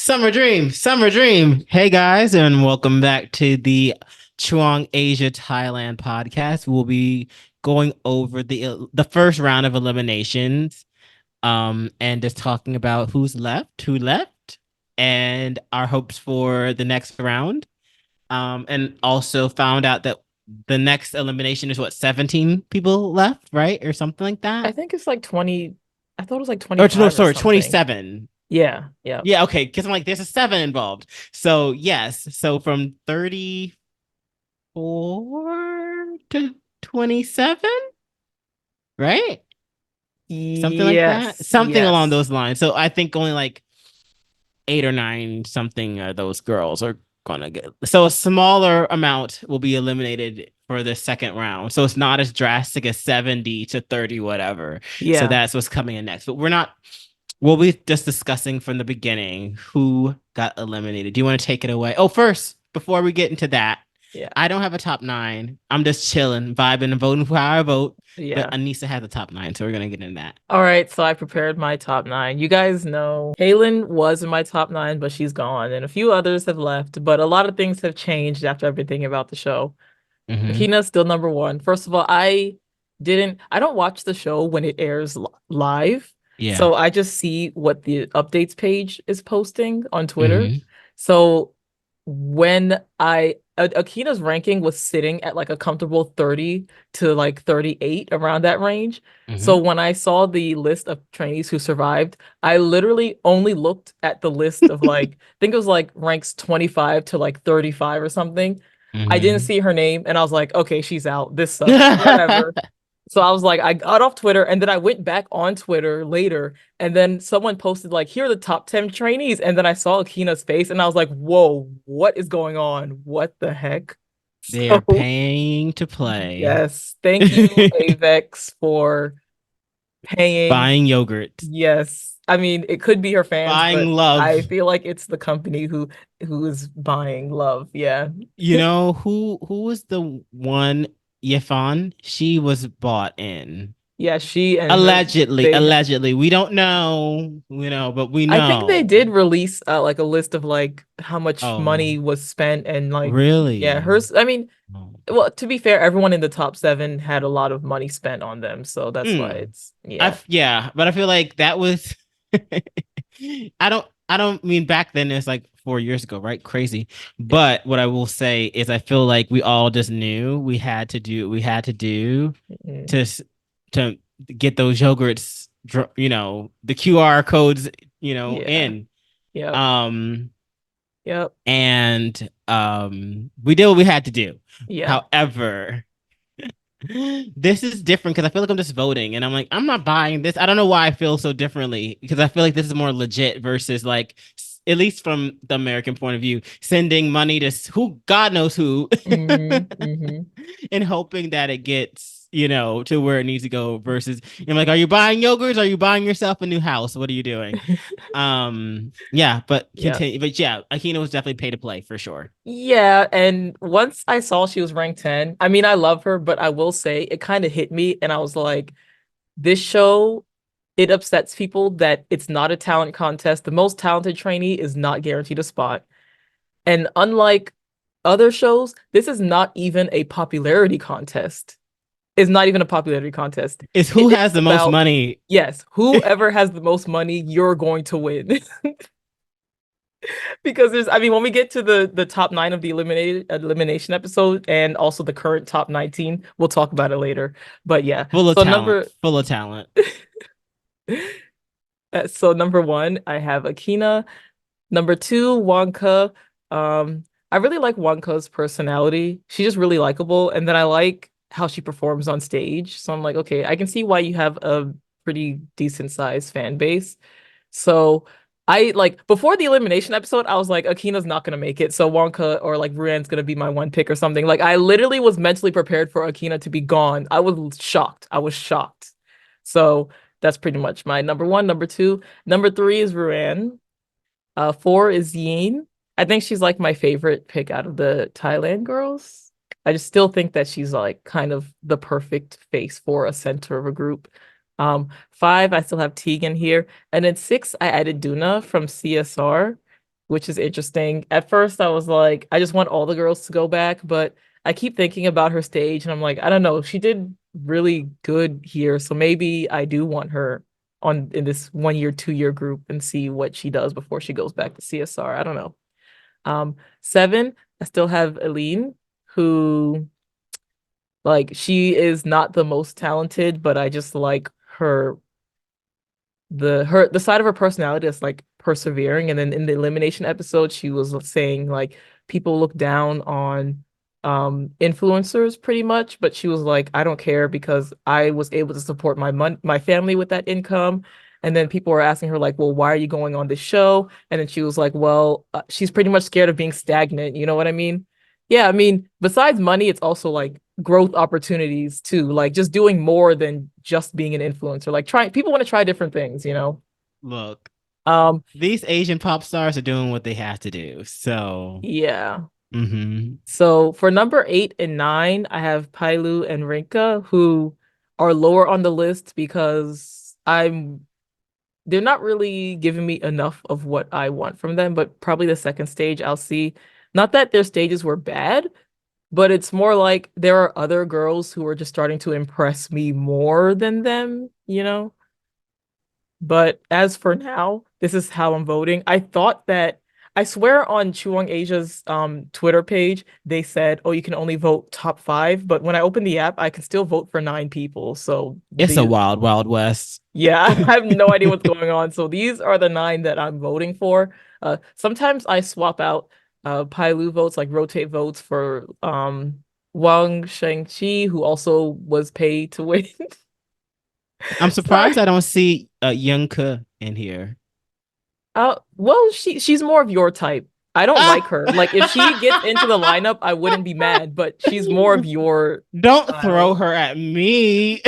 Summer dream, summer dream. Hey guys, and welcome back to the Chuang Asia Thailand podcast. We'll be going over the first round of eliminations, and just talking about who left, and our hopes for the next round. And also found out that the next elimination is what 17 people left, right, or something like I that. think it's like 20. I thought it was like Or no, 25 or sorry, something. 27. Yeah, yeah. Yeah, okay, because I'm like, there's a seven involved. So yes, so from 34 to 27, right? Something like that. Yes, Something along yes. those lines. So I think only like eight or nine something of those girls are gonna get. So a smaller amount will be eliminated for the second round. So it's not as drastic as 70 to 30, whatever. So Yeah. that's what's coming in next. But we'll be just discussing from the beginning who got eliminated. Do you want to take it away? Oh, first, before we get into that, Yeah. I don't have a top nine. I'm just chilling, vibing, and voting for how I vote. But Yeah. Aneesa has a top nine, so we're gonna get into that. All right, so I prepared my top nine. You guys know Kaylin was in my top nine, but she's gone, and a few others have left. But a lot of things have changed after I've been thinking about the show. Mm-hmm. Akina's still number one. First of all, I don't watch the show when it airs live. Yeah. So I just see what the updates page is posting on Twitter. Mm-hmm. So when Akina's ranking was sitting at like a comfortable 30 to like 38 around that range. So Mm-hmm. when I saw the list of trainees who survived, I literally only looked at the list of like, I think it was like ranks 25 to like 35 or something. I didn't Mm-hmm. see her name and I was like, okay, she's out. This sucks. Whatever. So I was like, I got off Twitter and then I went back on Twitter later and then someone posted like, here are the top 10 trainees. And then I saw Akina's face and I was like, whoa, what is going on? What the heck? They're So paying to play. yes, thank you, Avex, for paying. Buying yogurt. Yes. I mean, it could be her fans, Buying but love. I feel like it's the company who is buying love. Yeah. You know who was the one Yifan? She was bought in. Yeah, she and her Allegedly, they allegedly. We don't know, but we I think they know. did release like a list of like how much Oh, money was spent and like yeah, really? hers I mean, Oh. well, to be fair, everyone in the top seven had a lot of money spent on them, so that's why Mm. it's yeah. Yeah, but I feel like that was I don't mean back then it's like 4 years ago, right? Crazy. Yeah. But what I will say is I feel like we all just knew we had to do Mhm. to to get those yogurts, the QR codes, Yeah. in. Yep. Um Yep. and we did what we had to do. Yeah. However, this is different because I feel like I'm just voting and I'm like, I'm not buying this. I don't know why I feel so differently because I feel like this is more legit versus like, at least from the American point of view, sending money to who, God knows who, Hmm. and hoping that it gets, to where it needs to go versus I'm like, are you buying yogurts? Are you buying yourself a new house? What are you doing? Yeah, but Yeah. continue. But yeah, Akina was definitely pay to play for sure. Yeah, and once I saw she was ranked 10, I mean, I love her, but I will say it kind of hit me and I was like, this show, it upsets people that it's not a talent contest. The most talented trainee is not guaranteed a spot. And unlike other shows, this is not even a popularity contest. It's not even a popularity contest. It's who It is has the most about, money. yes, whoever has the most money, you're going to win. Because I mean, when we get to the top nine of the elimination episode and also the current top 19, we'll talk about it later. But yeah, Full of so talent, full of talent. number one, I have Akina. Number two, Wonka. I really like Wonka's personality. She's just really likable, and then I like how she performs on stage. So I'm like, okay, I can see why you have a pretty decent sized fan base. So I like before the elimination episode, I was like, Akina's not gonna make it. So Wonka or like Ruan's gonna be my one pick or something. Like I literally was mentally prepared for Akina to be gone. I was shocked. I was shocked. So that's pretty much my number one. Number two, number three is Ruan. Four is Yin. I think she's like my favorite pick out of the Thailand girls. I just still think that she's like kind of the perfect face for a center of a group. Five, I still have Tegan here. And then six, I added Duna from CSR. which is interesting. At first, I was like, I just want all the girls to go back, but I keep thinking about her stage, and I'm like, I don't know, she did really good here, so maybe I do want her on in this 1 year, 2 year group and see what she does before she goes back to CSR. I don't know. Seven, I still have Aline, who like she is not the most talented, but I just like the side of her personality that's like persevering. And then in the elimination episode, she was saying like people look down on influencers pretty much, but she was like, I don't care because I was able to support my family with that income. And then people were asking her like, well, why are you going on this show? And then she was like, well, she's pretty much scared of being stagnant. You know what I mean? Yeah, I mean, besides money, it's also like growth opportunities too, like just doing more than just being an influencer. Like trying, people want to try different things, you know. Look, Um, these Asian pop stars are doing what they have to do. So, yeah. mm-hmm. So for number 8 and 9, I have Pailu and Rinka, who are lower on the list because they're not really giving me enough of what I want from them, but probably the second stage I'll see. Not that their stages were bad, but it's more like there are other girls who are just starting to impress me more than them, you know? But as for now, this is how I'm voting. I thought that I swear on Chuang Asia's Twitter page, they said, "Oh, you can only vote top 5." But when I open the app, I can still vote for 9 people. So It's a the wild, wild west. yeah, I have no idea what's going on. So these are the 9 that I'm voting for. Sometimes I swap out Pailu votes, like rotate votes for Wang Shengqi, who also was paid to win. I'm Sorry. surprised I don't see Young Ke in here. Well, she's more of your type. I don't like Ah! her. Like if she gets into the lineup, I wouldn't be mad, but she's more of your Don't throw style. her at me.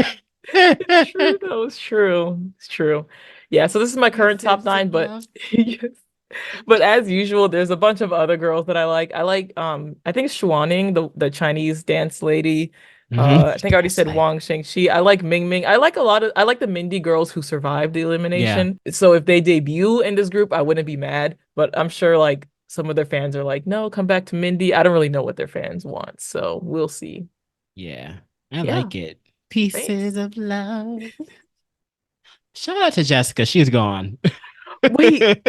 It's true though. It's true. It's true. Yeah, so this is my current top Pieces of 9, but love. yes. But as usual, there's a bunch of other girls that I like. I like I think Xuaning, the Chinese dance lady. Mm-hmm. I think I already That's said like, Wang Shengxi. I like Ming Ming. I like the Mindy girls who survived the yeah, elimination. So if they debut in this group, I wouldn't be mad. But I'm sure like some of their fans are like, no, come back to Mindy. I don't really know what their fans want. So we'll see. yeah. I Yeah, like it. thanks. Pieces of love. Shout out to Jessica. She's gone. Wait,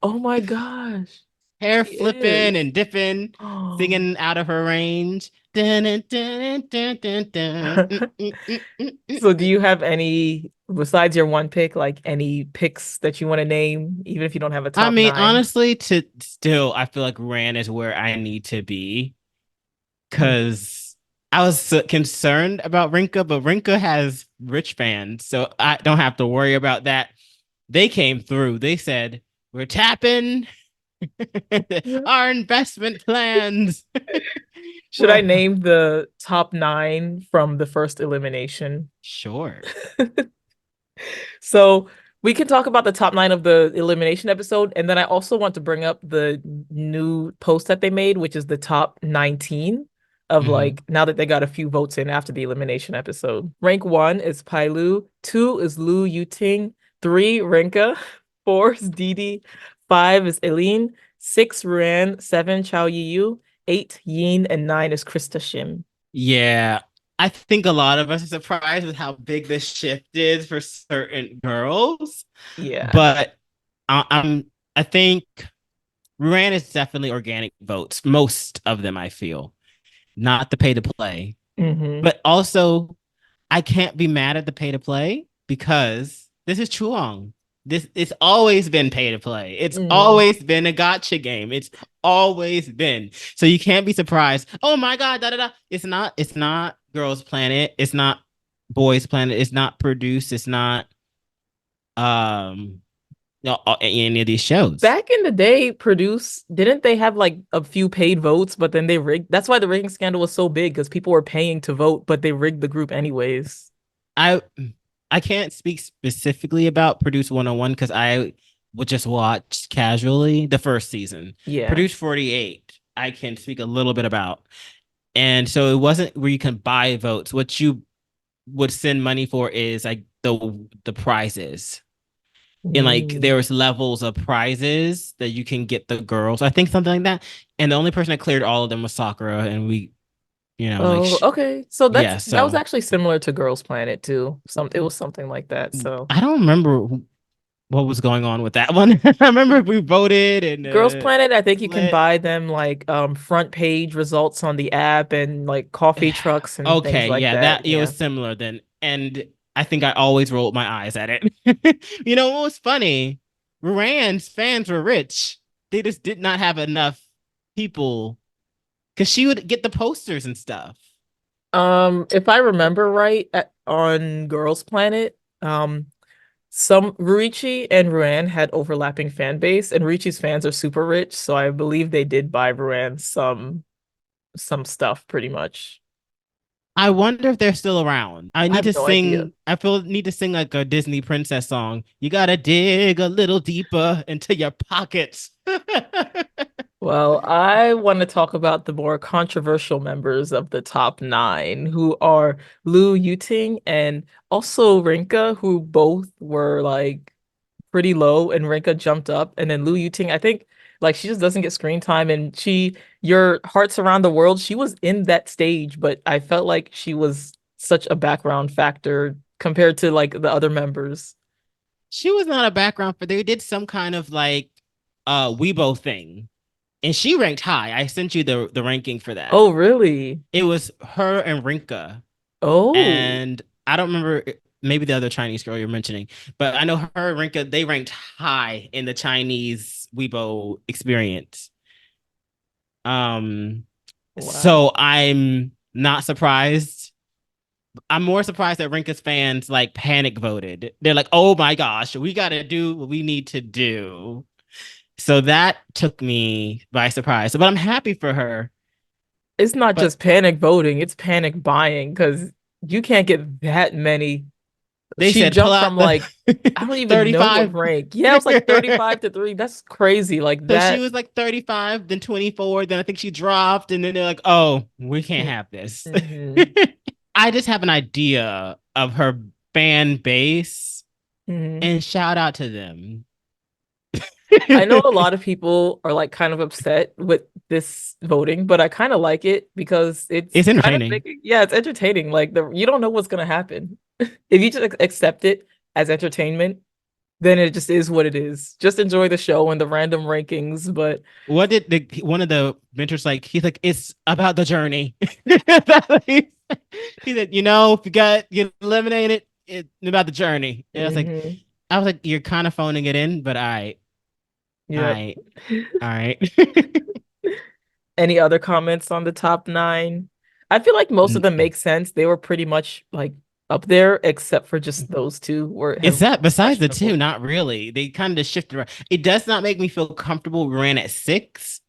oh my gosh. Hair She flipping is. and dipping, Oh. singing out of her range. Dun, dun, dun, dun, dun, dun. So do you have any, besides your one pick, like any picks that you want to name, even if you don't have a I top mean, 9? honestly, to still, I feel like Rand is where I need to be Mhm. because I was so concerned about Rinka, but Rinka has rich fans, so I don't have to worry about that. They came through. They said, "We're tapping Yeah. our investment plans." Should I We're name the top 9 from the first elimination? sure. So we can talk about the top 9 of the elimination episode, and then I also want to bring up the new post that they made, which is the top 19 of Mhm. like now that they got a few votes in after the elimination episode. Rank 1 is Pailu, 2 is Lu Yuting, 3 Rinka, 4 is Didi, 5 is Eileen, 6 Ruan, 7 Chao Yiyu, 8 Yin, and 9 is Krista Shim. Yeah, I think a lot of us are surprised with how big this shift is for certain girls, Yeah. but I think Ruan is definitely organic votes. Most of them, I feel, not the pay to play, Hmm. but also I can't be mad at the pay to play because this is Chuang. This it's always been pay to play. It's Mm. always been a gotcha game. It's always been. So you can't be surprised. Oh my god, da da da. It's not Girls Planet. It's not Boys Planet. It's not Produced. It's not um no, any of these shows. Back in the day, Produce, didn't they have like a few paid votes, but then they rigged? That's why the rigging scandal was so big because people were paying to vote, but they rigged the group anyways. I I can't speak specifically about Produce 101 because I would just watch casually the first season. Yeah. Produce 48, I can speak a little bit about. And so it wasn't where you can buy votes. What you would send money for is like the prizes. And like there Mm. was levels of prizes that you can get the girls. I think something like that. And the only person that cleared all of them was Sakura, and we, like Oh, okay. So yeah. that was So actually similar to Girls Planet too. It was something like that. So I don't remember what was going on with that one. I remember we voted and Girls Planet, I think you can split. buy them like front page results on the app and like coffee trucks and things Okay, like yeah, that. that it Yeah. was similar then. And I think I always rolled my eyes at it. What was funny? Rand's fans were rich. They just did not have enough people because she would get the posters and stuff. If I remember right, on Girls Planet, some Ruichi and Ruan had overlapping fan base, and Ruichi's fans are super rich, so I believe they did buy Ruan some stuff pretty much. I wonder if they're still around. I I need have to no idea. sing. I feel need to sing like a Disney princess song. You gotta dig a little deeper into your pockets. Well, I want to talk about the more controversial members of the top nine, who are Lu Yuting and also Rinka, who both were like pretty low, and Rinka jumped up. And then Lu Yuting, I think like she just doesn't get screen time, and Your Hearts Around the World, she was in that stage, but I felt like she was such a background factor compared to like the other members. She was not a background for they did some kind of like Weibo thing. And she ranked high. I sent you the ranking for that. Oh, really? It was her and Rinka. Oh, And I don't remember maybe the other Chinese girl you're mentioning, but I know her and Rinka, they ranked high in the Chinese Weibo experience. Um, wow. so I'm not surprised. I'm more surprised that Rinka's fans like panic voted. They're like, oh my gosh, we gotta do what we need to do. So that took me by surprise. But I'm happy for her. It's not But just panic voting, it's panic buying because you can't get that many. they She said pull jumped from out the like, I don't even know what 35. rank. Yeah, it was like 35 to 3. That's crazy. Like So she that. was like 35, then 24, then I think she dropped, and then they're like, oh, we can't have this. Mm-hmm. I just have an idea of her fan base, Hmm. and shout out to them. I know a lot of people are like kind of upset with this voting, but I kind of like it because it's It's kind of entertaining. making, yeah, it's entertaining. Like you don't know what's gonna happen. If you just accept it as entertainment, then it just is what it is. Just enjoy the show and the random rankings. But What did one of the mentors like? He's like, it's about the journey. He said, if you get eliminated, it's about the journey. And hmm, I was like, you're kind of phoning it in, but yep. I, all right. Any other comments on the top nine? I feel like most of them make sense. They were pretty much like up there, except for just those two were Is have that besides the two? questionable. Not really. They kind of just shifted around. It does not make me feel comfortable. We ran at six.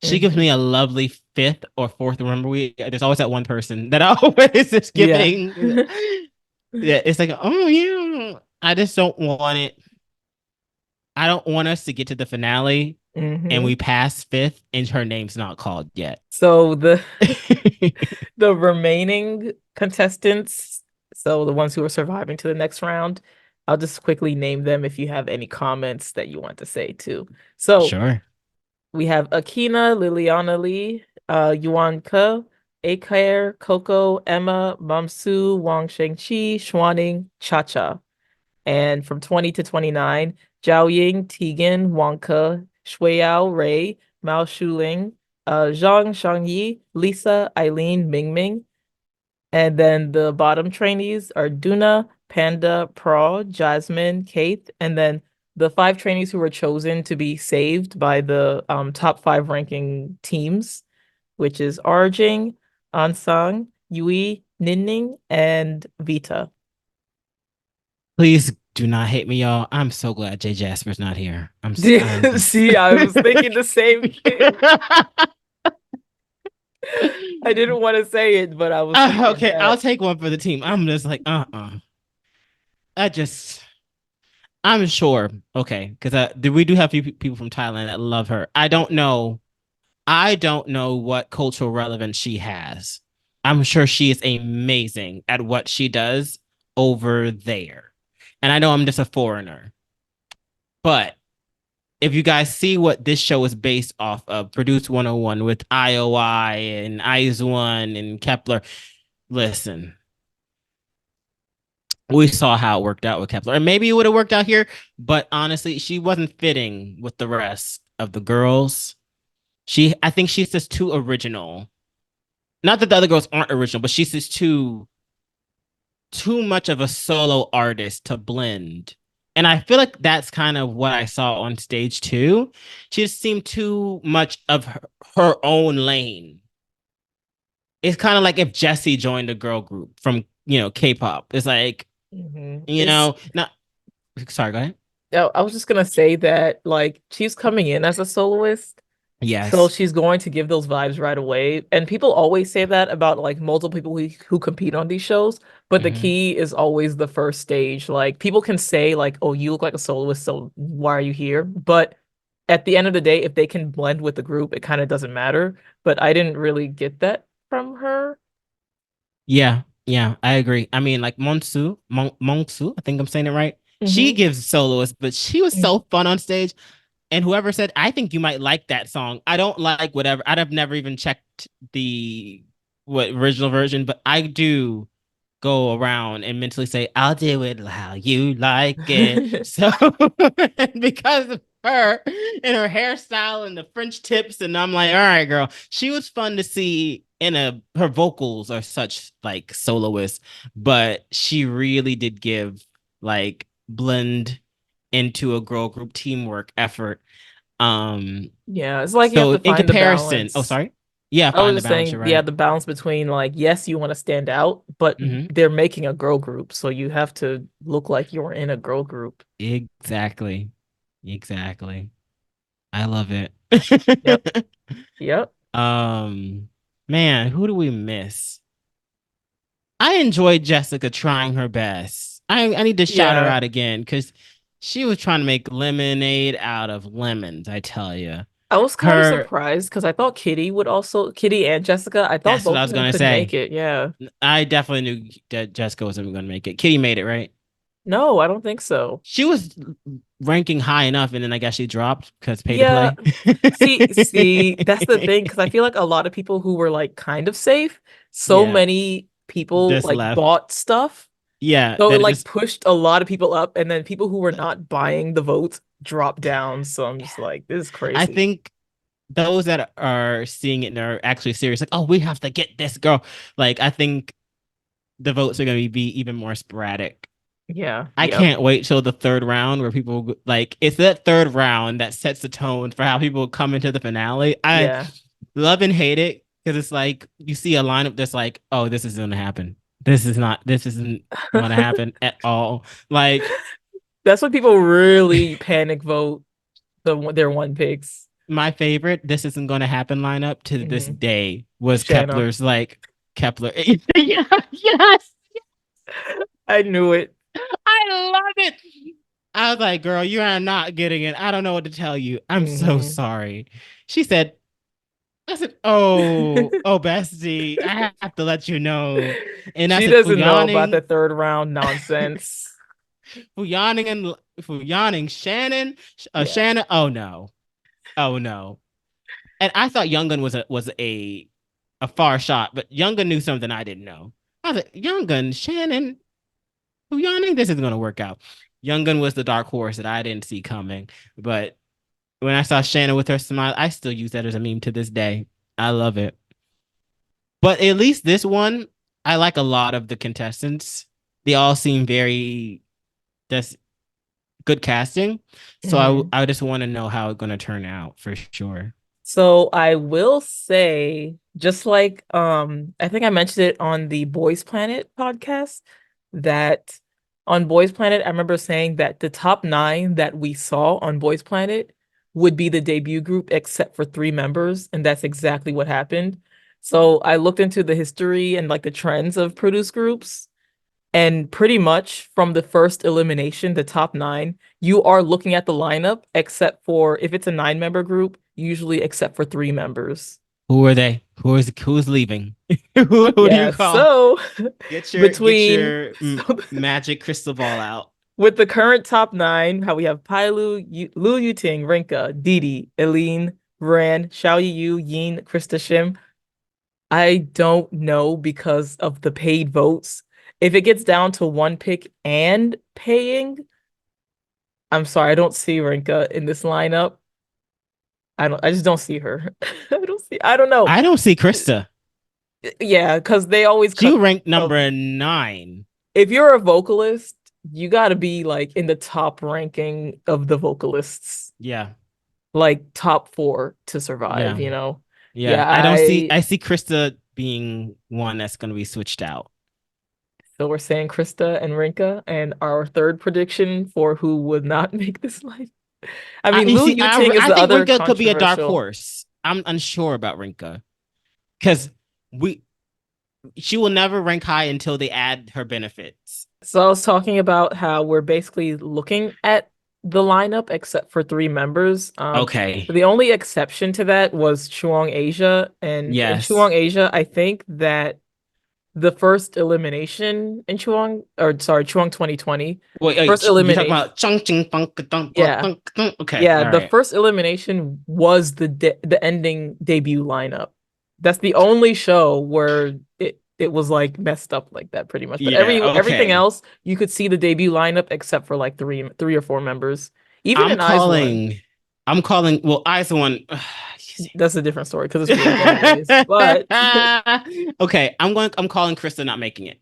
She gives Hmm. me a lovely fifth or fourth. Remember, there's always that one person that always is Yeah. giving. Yeah, it's like, oh yeah. I just don't want it. I don't want us to get to the finale and Hmm. we pass fifth and her name's not called yet. So the remaining contestants, so the ones who are surviving to the next round, I'll just quickly name them if you have any comments that you want to say too. So Sure. we have Akina, Liliana Lee, Yuan Ke, Akair, Coco, Emma, Mamsu, Wang Shengqi, Xuaning, Cha Cha. And from 20 to 29, Zhao Ying, Tegan, Wang Ke, Shuiyao, Ray, Mao Shuling, Zhang Shangyi, Lisa, Eileen, Mingming. And then the bottom trainees are Duna, Panda, Pro, Jasmine, Kate, and then the five trainees who were chosen to be saved by the top five ranking teams, which is Arjing, Ansang, Yui, Ninning, and Vita. Please do not hate me, y'all. I'm so glad Jay Jasper's not here. I'm just See, I was thinking the same thing. I didn't want to say it, but I was thinking Okay, I'll that. take one for the team. I'm just like, I just I'm sure. Okay, because we do have few people from Thailand that love her. I don't know what cultural relevance she has. I'm sure she is amazing at what she does over there. And I know I'm just a foreigner. But if you guys see what this show is based off of, Produce 101 with IOI and IZ*ONE and Kepler, listen, we saw how it worked out with Kepler. And maybe it would have worked out here, but honestly, she wasn't fitting with the rest of the girls. I think she's just too original. Not that the other girls aren't original, but she's just too much of a solo artist to blend. And I feel like that's kind of what I saw on stage too. She just seemed too much of her own lane. It's kind of like if Jessie joined a girl group from, K-pop. It's like, It's not sorry, go ahead. I was just gonna say that like she's coming in as a soloist. So Yes. she's going to give those vibes right away. And people always say that about like multiple people who compete on these shows. But the Mhm. key is always the first stage. Like people can say like, oh, you look like a soloist, so why are you here? But at the end of the day, if they can blend with the group, it kind of doesn't matter. But I didn't really get that from her. Yeah, yeah, I agree. I mean, like Monsu, I think I'm saying it right. She Hmm. gives soloist, but she was so fun on stage. And whoever said, I think you might like that song. I don't like whatever. I'd have never even checked the original version, but I do go around and mentally say, I'll do it how you like it. So because of her and her hairstyle and the French tips, and I'm like, all right, girl. She was fun to see in her vocals are such like soloists, but she really did give like blend into a girl group teamwork effort. Yeah, it's like you have So to in find the comparison, oh balance. sorry. Yeah, I was find the just balance, saying, you're yeah, right. the balance between like, yes, you want to stand out, but Hmm. they're making a girl group, so you have to look like you're in a girl group. Exactly. Exactly. I love it. Yep. Yep. um, man, who do we miss? I enjoyed Jessica trying her best. I need to shout her Yeah. out again because she was trying to make lemonade out of lemons. I tell you, I was kind of her. surprised because I thought Kitty and Jessica, I thought That's what I both of was them gonna could make say. it. Yeah. I definitely knew that Jessica wasn't gonna make it. Kitty made it, right? No, I don't think so. She was ranking high enough, and then I guess she dropped because pay to Yeah. play. See, that's the thing because I feel like a lot of people who were like kind of safe, so Yeah, many people just like left. bought stuff. Yeah, So it that it like just pushed a lot of people up, and then people who were not buying the votes dropped down. So I'm just like, this is I crazy. think those that are seeing it and are actually serious, like, oh, we have to get this girl. Like, I think the votes are going to be even more sporadic. Yeah. I Yep. can't wait till the third round where people like it's that third round that sets the tone for how people come into the finale. I Yeah. love and hate it because it's like you see a lineup that's like, oh, this is going to happen. This isn't going to happen at all. Like That's when people really panic vote their one picks. my favorite, this isn't going to happen lineup to this Hmm. day was Shanna. Kepler's like Kepler. Yeah, yes, I knew it. I love it. I was like, girl, you are not getting it. I don't know what to tell you. I'm so Hmm. sorry. She said, I said, oh, bestie, I have to let you know. And I She said, doesn't know about the third round nonsense. Fuyaning, Shannon, Yeah. Shannon. Oh no. And I thought Younggun was a far shot, but Younggun knew something I didn't know. I was like, Younggun, Shannon, Fuyaning, this isn't gonna work out. Younggun was the dark horse that I didn't see coming, but when I saw Shannon with her smile, I still use that as a meme to this day. I love it. But at least this one, I like a lot of the contestants. They all seem very that's good casting. So Mhm. I just want to know how it's gonna turn out for sure. So I will say, just like I think I mentioned it on the Boys Planet podcast, that on Boys Planet, I remember saying that the top nine that we saw on Boys Planet would be the debut group except for three members, and that's exactly what happened. So I looked into the history and like the trends of produce groups, and pretty much from the first elimination, the top nine, you are looking at the lineup, except for if it's a nine-member group, usually except for three members. Who are they? Who's leaving? Who do you Yeah, call? so Get your between so magic crystal ball out. With the current top 9, how we have Pailu, Lu Yuting, Rinka, Didi, Eileen, Ran, Xiao Yu, Yin, Krista Shim. I don't know because of the paid votes. If it gets down to one pick and paying, I'm sorry, I don't see Rinka in this lineup. I just don't see her. I don't know. I don't see Krista. Yeah, because they always She ranked number 9. If you're a vocalist, you got to be like in the top ranking of the vocalists. Yeah. Like top 4 to survive, you know? Yeah. I see Krista being one that's going to be switched out. So we're saying Krista and Rinka, and our third prediction for who would not make this life. I mean, Lu Yuting is the other Rinka could be a dark horse. I'm unsure about Rinka because she will never rank high until they add her benefits. So I was talking about how we're basically looking at the lineup except for 3 members. Okay. The only exception to that was Chuang Asia, and in Chuang Asia, I think that the first elimination in Chuang 2020. First elimination. You're talking about yeah. Okay. Yeah, the first elimination was the ending debut lineup. That's the only show where it was like messed up like that pretty much. But everything else, you could see the debut lineup except for like three or 4 members. Even in I'm calling Eyes One. That's a different story because it's weird anyways. But okay, I'm calling Krista not making it.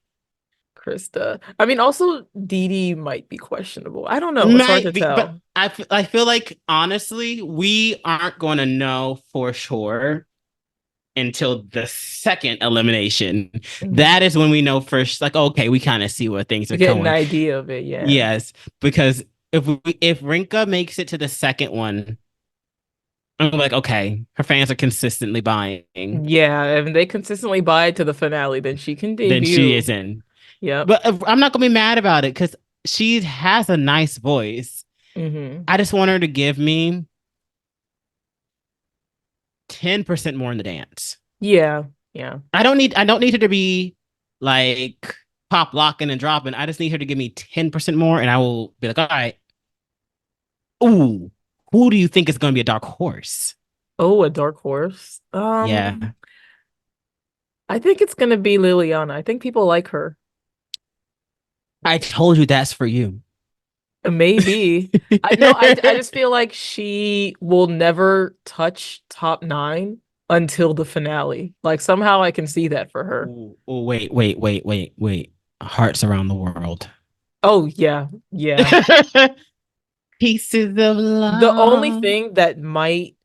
Krista. I mean, also Didi might be questionable. I don't know. It's hard to tell. But I feel like honestly, we aren't going to know for sure until the second elimination. Mm-hmm. That is when we know first, like, okay, we kind of see where things are going. Get an idea of it, yeah. Yes, because if Rinka makes it to the second one, I'm like, okay, her fans are consistently buying. Yeah, if they consistently buy to the finale, then she can debut. Then she is in. Yeah, but I'm not gonna be mad about it because she has a nice voice. Mm-hmm. I just want her to give me 10% more in the dance. Yeah. I don't need her to be like pop locking and dropping. I just need her to give me 10% more, and I will be like, all right. Ooh, who do you think is going to be a dark horse? Oh, a dark horse. Yeah. I think it's going to be Liliana. I think people like her. I told you that's for you. Maybe. I just feel like she will never touch top 9 until the finale. Like somehow I can see that for her. Oh, wait. Hearts Around the World. Oh, yeah. Pieces of love. The only thing that might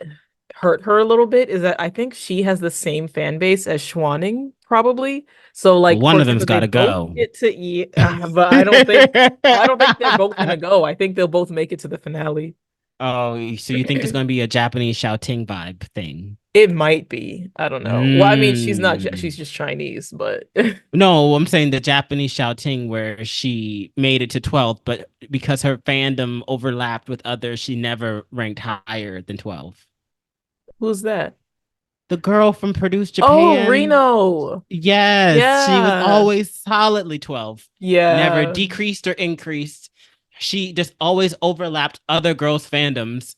hurt her a little bit is that I think she has the same fan base as Schwanning, probably. So like one of them's got to go. But I don't think they're both gonna go. I think they'll both make it to the finale. Oh, so you think it's gonna be a Japanese shouting vibe thing? It might be. I don't know. Well, I mean, she's not. She's just Chinese, but no, I'm saying the Japanese shouting where she made it to 12th, but because her fandom overlapped with others, she never ranked higher than 12. Who's that? The girl from Produce Japan. Oh, Reno. Yes. Yeah. She was always solidly 12. Yeah. Never decreased or increased. She just always overlapped other girls' fandoms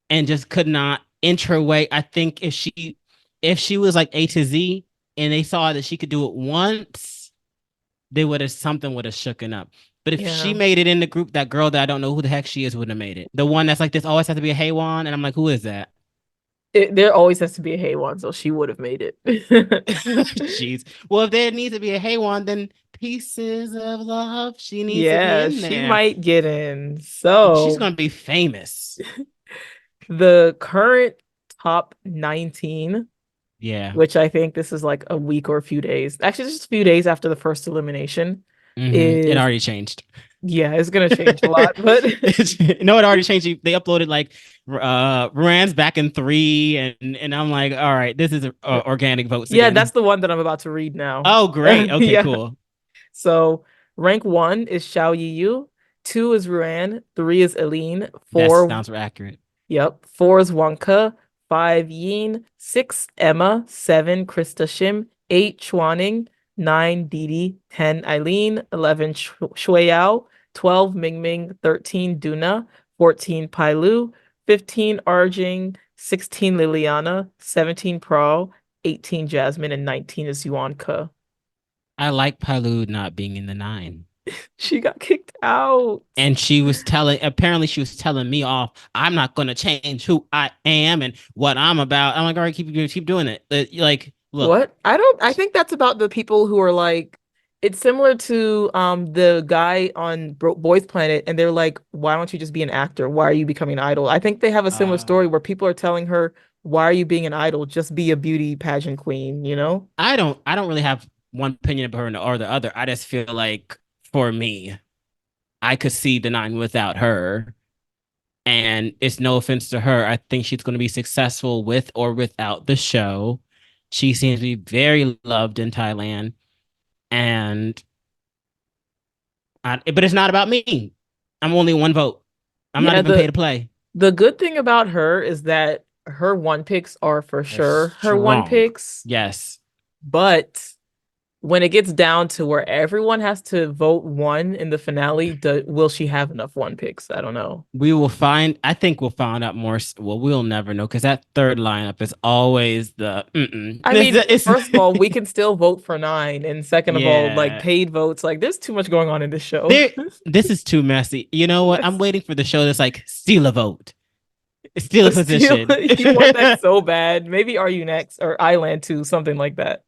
and just could not inch her way. I think if she was like A to Z and they saw that she could do it once, something would have shooken up. But if she made it in the group, that girl that I don't know who the heck she is wouldn't have made it. The one that's like, this always has to be a Haywan. And I'm like, who is that? There always has to be a Haywan, so she would have made it. Jeez. Well, if there needs to be a Haywan, then Pieces of Love. She needs to be in there. Yeah, she might get in. So she's gonna be famous. The current top 19. Yeah. Which I think this is like a week or a few days. Actually, just a few days after the first elimination. It already changed. Yeah, it's gonna change a lot, but no, it already changed. They uploaded like Rand's back in 3, and I'm like, all right, this is organic votes. Yeah, that's the one that I'm about to read now. Oh, great. Okay, cool. So rank 1 is Xiao Yu, 2 is Ruan, 3 is Eileen, 4 that sounds accurate. Yep, 4 is Wonka, 5 Yin, 6 Emma, 7 Krista Shim, 8 Chuaning, 9 Didi, 10 Eileen, 11 Shueyao, 12 Mingming, 13 Duna, 14 Pailu, 15 Arjing, 16 Liliana, 17 Pro, 18 Jasmine, and 19 is Yuan Ke. I like Palu not being in the nine. She got kicked out. And apparently she was telling me off, I'm not going to change who I am and what I'm about. I'm like, all right, keep doing it. Like, look, What? I think that's about the people who are like, it's similar to the guy on Boys Planet, and they're like, why don't you just be an actor? Why are you becoming an idol? I think they have a similar uh, story where people are telling her, why are you being an idol? Just be a beauty pageant queen, you know? I don't really have one opinion of her or the other. I just feel like for me, I could see the nine without her. And it's no offense to her. I think she's going to be successful with or without the show. She seems to be very loved in Thailand. And but it's not about me. I'm only one vote. I'm not Yeah, even paid to play. the good thing about her is that her one picks are for They're sure her one strong. picks, Yes. but when it gets down to where everyone has to vote one in the finale, will she have enough one picks? I don't know. I think we'll find out more. Well, we'll never know because that third lineup is always the. Mm-mm. I mean, It's, first of all, we can still vote for nine, and second of all, like yeah. paid votes. Like, there's too much going on in this show. There, this is too messy. You know what? I'm Yes. waiting for the show that's like steal a vote, steal a Still, position. you want that so bad. Maybe Are You Next or Island 2, something like that.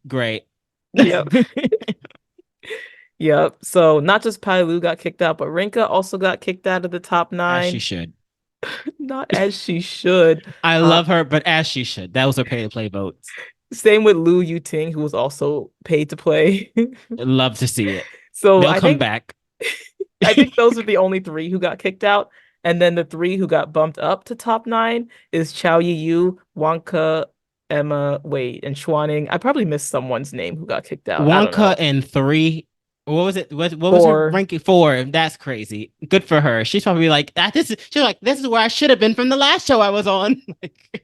Great. Yep. Yep. So not just Pailu got kicked out, but Rinka also got kicked out of the top As she nine. should. Not as she should. I Uh, love her, but as she should. That was her pay to play votes. Same with Lu Yuting, who was also paid to play. Love to see it. So They'll I come think back. I think those are the only three who got kicked out. And then the three who got bumped up to top nine is Chao Yu, Wonka, Emma, wait, and Schwanning. I probably missed someone's name who got kicked out. I don't Wonka know. and three. What was it? What was her Four. ranking? Four. That's crazy. Good for her. She's probably like she's like, this is where I should have been from the last show I was on.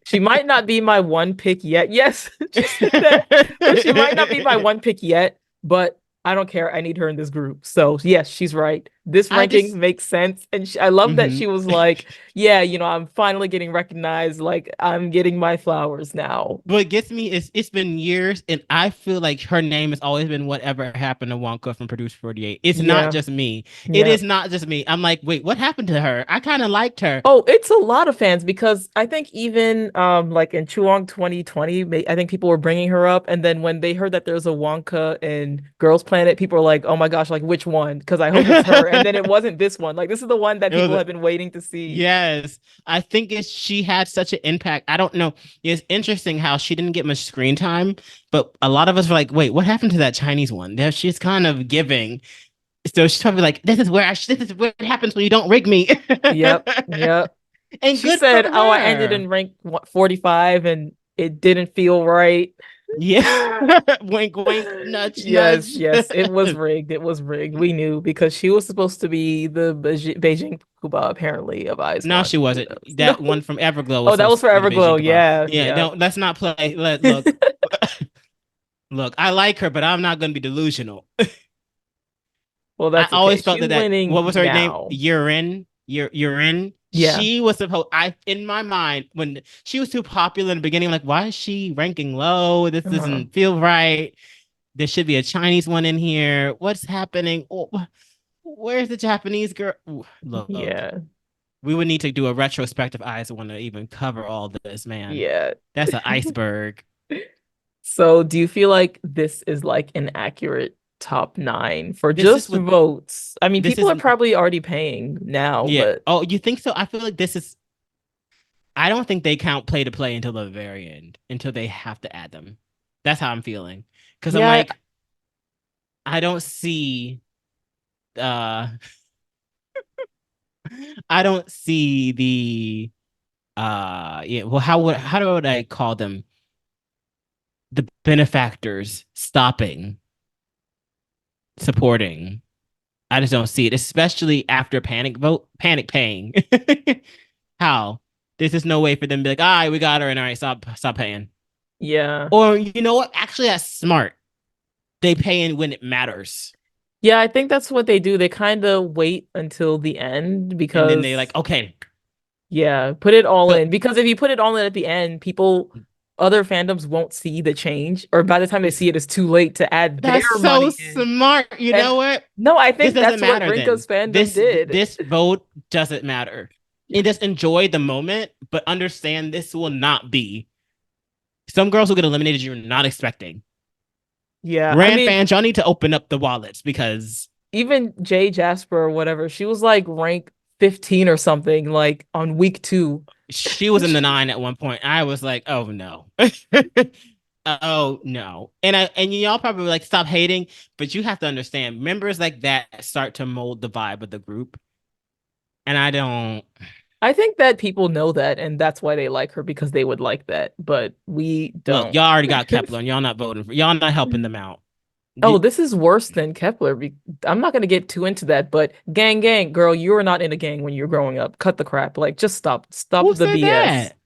She might not be my one pick yet. Yes, she said that. But she might not be my one pick yet, but I don't care. I need her in this group. So yes, she's right. This I ranking just makes sense. And I love that mhm. she was like, yeah, I'm finally getting recognized. Like I'm getting my flowers now. What gets me is it's been years, and I feel like her name has always been whatever happened to Wonka from Produce 48. It's not Yeah. just me. It Yeah. is not just me. I'm like, wait, what happened to her? I kind of liked her. Oh, it's a lot of fans because I think even like in Chuang 2020, I think people were bringing her up, and then when they heard that there's a Wonka in Girls Planet, people were like, "Oh my gosh, like which one?" Because I hope it's her. And then it wasn't this one. Like this is the one that It people was have been waiting to see. yes. I think she had such an impact. I don't know. It's interesting how she didn't get much screen time, but a lot of us were like, wait, what happened to that Chinese one? There, she's kind of giving. So she's probably like, this is what happens when you don't rig me. Yep, yep. And She good for said, "Oh, I ended her. in rank 45, and it didn't feel right." Yeah. Wink, wink, nudge, Yes, nudge. yes, it was rigged. It was rigged. We knew because she was supposed to be the Beijing Kuba apparently of Eyes No, One. she Who wasn't. knows? That No. one from Everglow was Oh, that was supposed to be the Forever Beijing Glow. Cabal. Yeah, Yeah, yeah. don't let's not play. Look. Look, I like her, but I'm not gonna be delusional. Well, I that's okay. always felt She's that winning what was her name? now. Urine. Yeah. She was supposed. I in my mind when she was too popular in the beginning, like why is she ranking low? This Uh-huh. doesn't feel right. There should be a Chinese one in here. What's happening? Oh, where's the Japanese girl? Ooh, look, Yeah. we would need to do a retrospective eyes one to even cover all this, man. Yeah. That's an iceberg. So, do you feel like this is like an accurate top nine for This is just what votes? I mean, this people is. are probably already paying now, Yeah. but Oh, you think so? I feel like this is. I don't think they count play to play until the very end, until they have to add them. That's how I'm feeling. Because I'm yeah, like, I don't see. Uh, I don't see the. Yeah. Well, how would I call them? The benefactors stopping supporting. I just don't see it, especially after panic paying. How? There's just no way for them to be like, all right, we got her, and all right, stop paying. yeah. Or you know what? Actually, that's smart. They pay in when it matters. Yeah, I think that's what they do. They kind of wait until the end And then they because, like, okay, yeah, put it all so in. Because if you put it all in at the end, other fandoms won't see the change, or by the time they see it, it's too late to add their that's so money in. smart. You And know what? no, I This think doesn't that's what matter then. Rinka's fandom This did. this vote doesn't matter. And just enjoy the moment, but understand this will not be. Some girls will get eliminated you're not expecting. Yeah, I Rand mean, fans, y'all need to open up the wallets because even Jay Jasper or whatever, she was like rank 15 or something, like on week two. she was in the 9 at one point. I was like, oh no. Oh no. And y'all probably like stop hating, but you have to understand members like that start to mold the vibe of the group. And I don't. I think that people know that, and that's why they like her because they would like that, but we Look, don't. y'all already got Kepler and y'all not voting for y'all not helping them out. Oh, this is worse than Kepler. I'm not going to get too into that, but gang, girl, you were not in a gang when you were growing up. Cut the crap. Like, just stop Who the said BS. that?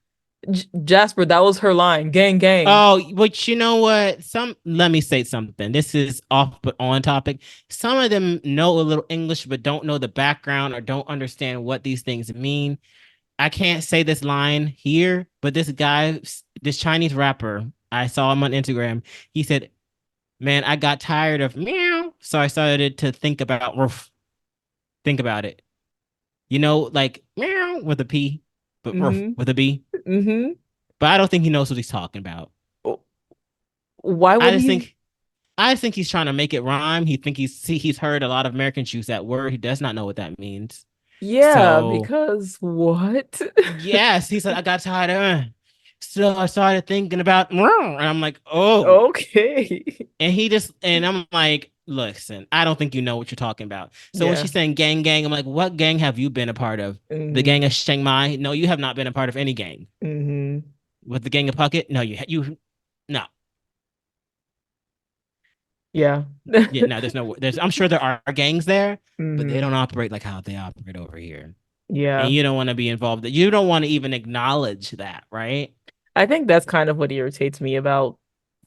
Jasper, that was her line. Gang. Oh, but you know what? Let me say something. This is off but on topic. Some of them know a little English but don't know the background or don't understand what these things mean. I can't say this line here, but this guy, this Chinese rapper, I saw him on Instagram. He said, "Man, I got tired of meow, so I started to think about roof. Think about it. You know, like meow with a P, but roof Mm-hmm. with a B. Mm-hmm. But I don't think he knows what he's talking about. Why I would just he? think I just think he's trying to make it rhyme. He's heard a lot of Americans use that word. He does not know what that means. Yeah, So because what? yes, he said I got tired of. So I started thinking about, and I'm like, oh, Okay. and I'm like, listen, I don't think you know what you're talking about. So when Yeah. she's saying gang, I'm like, what gang have you been a part of? The gang Mm-hmm. of Chiang Mai? No, you have not been a part of any gang. Mm-hmm. With the gang of Puckett? No, you no. Yeah. Yeah, no, there's I'm sure there are gangs there, but they Mm-hmm. don't operate like how they operate over here. And Yeah. you don't want to be involved. You don't want to even acknowledge that, right? I think that's kind of what irritates me about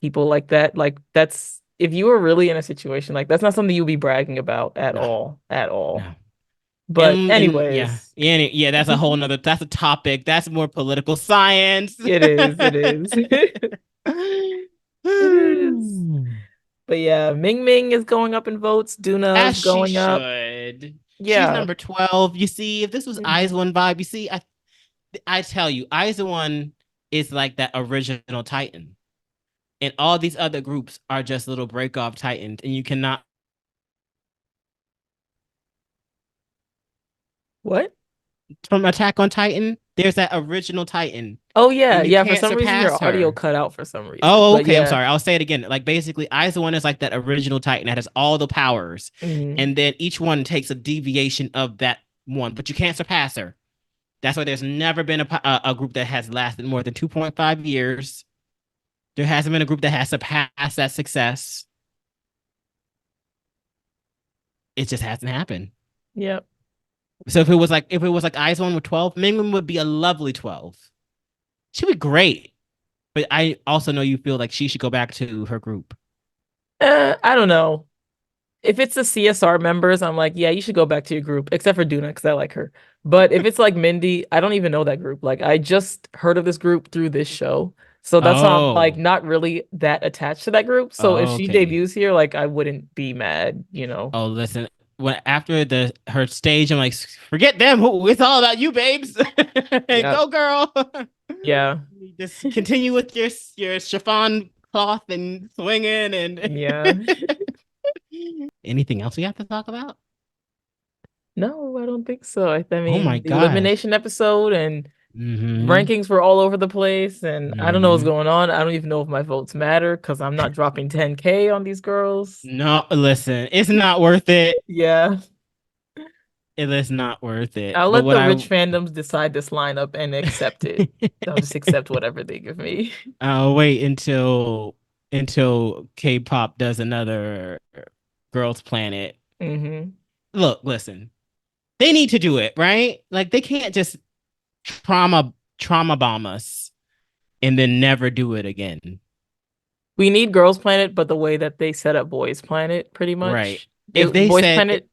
people like that. Like that's if you were really in a situation like that's not something you'll be bragging about at No, all, at all. no. But And yeah, anyways, yeah, that's a whole nother that's a topic. That's more political science. it is. It is. But yeah, Ming Ming is going up in votes. As Duna's she going up. should. She's Yeah. number 12. You see, if this was Eyes Mhm. One vibe, you see, I tell you, Eyes One is like that original Titan. And all these other groups are just little break off Titans, and you cannot What? from Attack on Titan. There's that original Titan, Oh yeah, and you yeah. For can't some reason, surpass your audio her. cut out for some reason. Oh, But okay. I'm yeah. sorry. I'll say it again. Like basically, Aiza One is like that original Titan that has all the powers, Mhm. and then each one takes a deviation of that one, but you can't surpass her. That's why there's never been a group that has lasted more than 2.5 years. There hasn't been a group that has surpassed that success. It just hasn't happened. Yep. So if it was like Aiza One with 12, Mingling would be a lovely 12. She'd be great. But I also know you feel like she should go back to her group. I don't know. If it's the CSR members, I'm like, yeah, you should go back to your group, except for Duna, because I like her. But if it's like Mindy, I don't even know that group. Like, I just heard of this group through this show. So that's why I'm like Oh, not really that attached to that group. So if she okay. debuts here, like I wouldn't be mad, you know. Oh, listen. When after the her stage, I'm like, forget them. It's all about you, babes. Yeah. Go, girl. Yeah. Just continue with your chiffon cloth and swinging and Yeah. anything else we have to talk about? No, I don't think so. I Oh my mean, the gosh. elimination episode and Mm-hmm. rankings were all over the place, and I don't know what's Mm-hmm. going on. I don't even know if my votes matter because I'm not dropping 10K on these girls. No, listen, it's not worth it. Yeah. It is not worth it. I'll But let what the I rich fandoms decide this lineup and accept it. I'll just accept whatever they give me. I'll wait until K-pop does another Girls Planet. Hmm. Look, listen. They need to do it, right? Like they can't just trauma bomb us and then never do it again. We need Girls Planet, but the way that they set up Boys Planet, pretty Right. much. if they Voice said, Planet,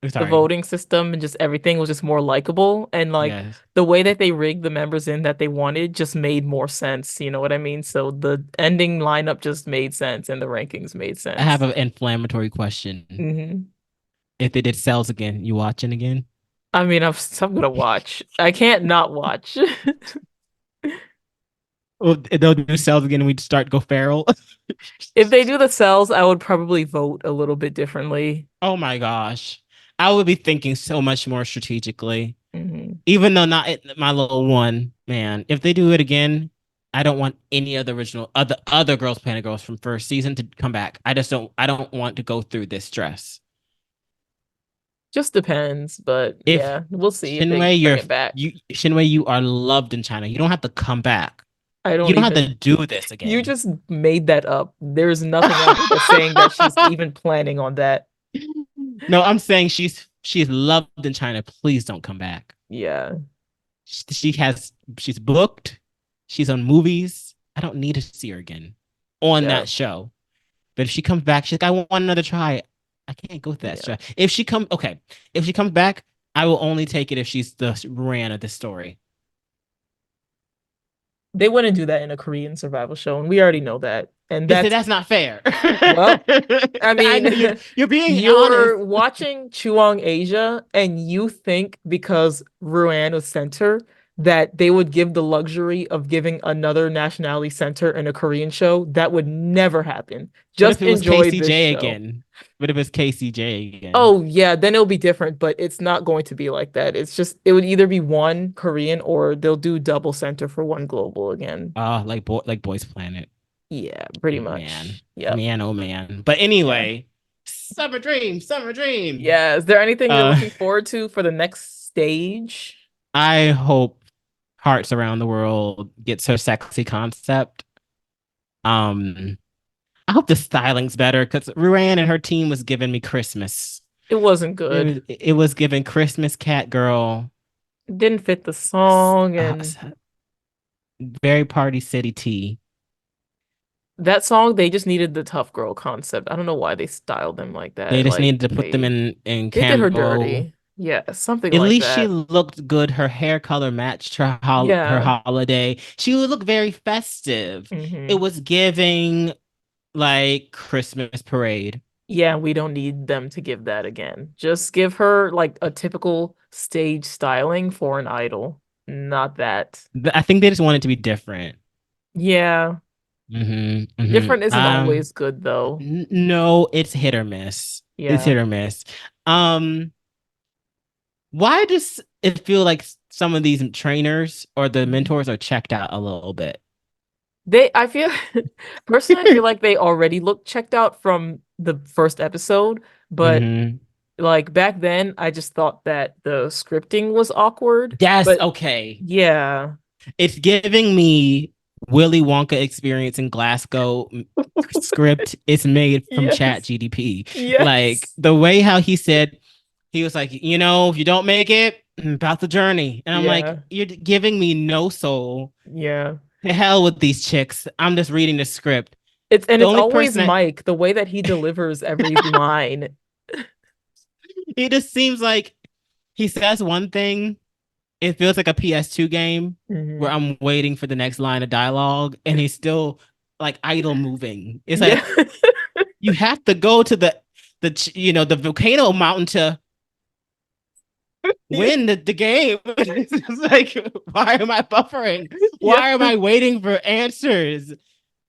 the sorry, voting system and just everything was just more likable, and like yes, the way that they rigged the members in that they wanted just made more sense. You know what I mean? So the ending lineup just made sense, and the rankings made I have sense. an inflammatory question. Hmm. If they did cells again, you watching again? I mean, I'm gonna watch. I can't not watch. Well, they'll do cells again and we'd start go feral. If they do the cells, I would probably vote a little bit differently. Oh my gosh. I would be thinking so much more strategically. Hmm. Even though not my little one, man. If they do it again, I don't want any of the original other Girls Planet girls from first season to come back. I don't want to go through this stress. Just depends, but If yeah, we'll see if they Shinwei, bring it back. You are loved in China. You don't have to come back. I You don't don't have even. to do this You again. just made that up. There's nothing out there that's saying that she's even planning on that. No, I'm saying she's loved in China. Please don't come back. Yeah, She's booked. She's on movies. I don't need to see her again on yeah, that show. But if she comes back, she's like, I want another try. I can't go through that yeah. stress. If she comes back, I will only take it if she's the Ran of the story. They wouldn't do that in a Korean survival show, and we already know that. And They said that's, that's not fair. well, I I know mean, you're being honest. you're watching Chuang Asia, and you think because Ruan was center that they would give the luxury of giving another nationality center in a Korean show. That would never happen. What if Just it was enjoy this KCJ show. again? What if it's KCJ again? Oh yeah, then it'll be different, but it's not going to be like that. It's just it would either be one Korean or they'll do double center for one global again. Like Boys Planet. Yeah, pretty Man, much. Yep. man, oh man. But Yeah. anyway, summer dream, summer dream. Yeah. Is there anything you're Uh, looking forward to for the next stage? I hope Hearts Around the World gets her sexy concept. Um, I hope the styling's better because Ruan and her team was giving me Christmas. It wasn't good. It was giving Christmas cat girl, It didn't fit the song, uh, and very party city tea. that song they just needed the tough girl concept. I don't know why they styled them like They that. just Like needed to put them in they did her camo. dirty. Yeah, something At like least she that. looked good. Her hair color matched her Yeah. holiday. She would look very festive. It Hmm. was giving like Christmas parade. Yeah, we don't need them to give that again. Just give her like a typical stage styling for an idol, not that. I think they just want it to be different. Yeah, different isn't always good though. No, it's hit or miss. It's Yeah. hit or miss. Um, why does it feel like some of these trainers or the Mhm. mentors are checked out a little bit? I feel personally, I feel like they already looked checked out from the first episode, but Hmm. like back then, I just thought that the scripting was awkward. Yes, But okay. yeah, It's giving me Willy Wonka experience in Glasgow script. It's made from Chat yes, GDP. Like yes, the way how he said, he was like, if you don't make it, about the journey. And I'm like, yeah, you're giving me no soul. yeah. To hell with these chicks. I'm just reading the script. The It's only always person that Mike, the way that he delivers every line. it just seems like he says one thing, it feels like a PS2 game where Mhm. I'm waiting for the next line of dialogue and he's still like idle moving. It's Yeah. like you have to go to the volcano mountain to Yeah. win the game. It's like, why am I buffering? Yeah. Why am I waiting for answers?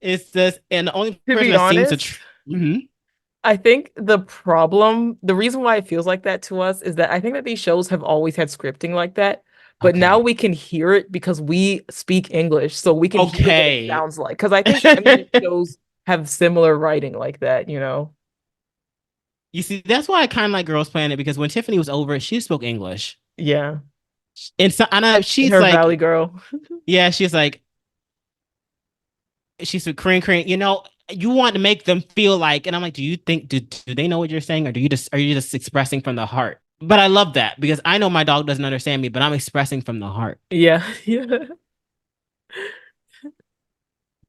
It's just, and the only To person be that seems to, honest, Mhm. I think the reason why it feels like that to us is that I think that these shows have always had scripting like that, but now Okay. we can hear it because we speak English, so we can hear what it Okay. sounds like. Because I think animated shows have similar writing like that, you know? You see, that's why I kind of like Girls Planet because when Tiffany was over, she spoke English, Yeah. and so I know she's Her Valley like, Girl. yeah, she's a Korean Korean. You want to make them feel like, and I'm like, do they know what you're saying, or are you just expressing from the heart? But I love that because I know my dog doesn't understand me, but I'm expressing from the heart. Yeah. Yeah.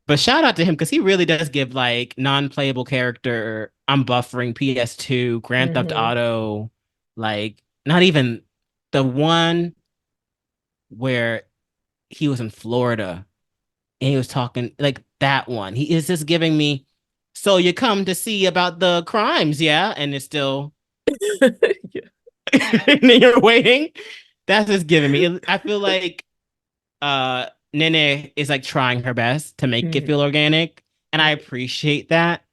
But shout out to him because he really does give like non-playable character. I'm buffering PS2, Grand Theft Hmm. Auto, like not even the one where he was in Florida and he was talking like that one. He is just giving me, so you come to see about the crimes, yeah? And it's still, Yeah. and then you're waiting. That's just giving me. I feel like Nene is like trying her best to make it Mhm. feel organic. And I appreciate that.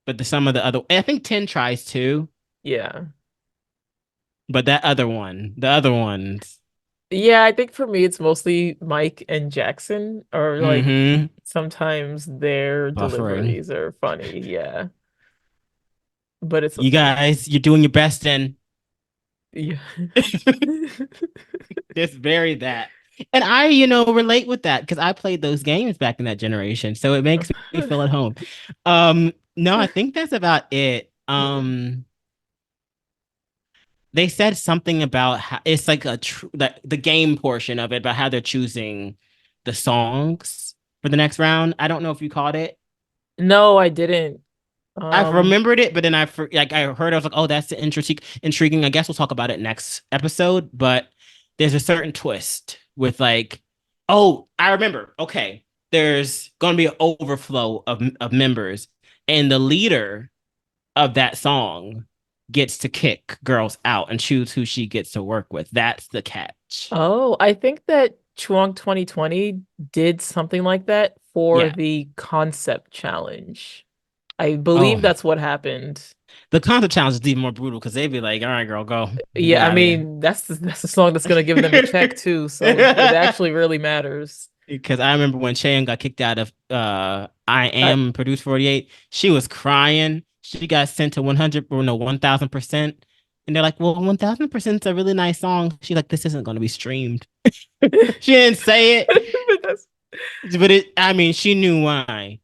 But some of the other, I think 10 tries too. Yeah. But that other one, the other ones, Yeah, I think for me it's mostly Mike and Jackson, or like mm-hmm, sometimes their buffering. deliveries are funny. Yeah. But it's You okay. guys, you're doing your best, and Yeah. it's very that. And I, relate with that because I played those games back in that generation. So it makes me feel at home. No, I think that's about it. Yeah. They said something about how it's like the game portion of it, about how they're choosing the songs for the next round. I don't know if you caught it. No, I didn't. I've Um, remembered it, but then I heard, I was like, oh, that's intriguing. I guess we'll talk about it next episode. But there's a certain twist with like, oh, I remember. Okay, there's gonna be an overflow of members, and the leader of that song gets to kick girls out and choose who she gets to work with. That's the catch. oh, I think that Chuang 2020 did something like that for Yeah. the concept challenge. I believe Oh, that's what happened. the concept challenge is even more brutal because they'd be like, all right, girl, go. You Yeah, I out of here. mean, that's the song that's gonna give them a check too, so it actually really matters. Because I remember when Cheyenne got kicked out of I I, Am Produce 48, she was crying. She got sent to 100 or no 1000%. And they're like, well, 1000% is a really nice song. She's like, this isn't going to be streamed. She didn't say it, but that's but I mean, she knew why.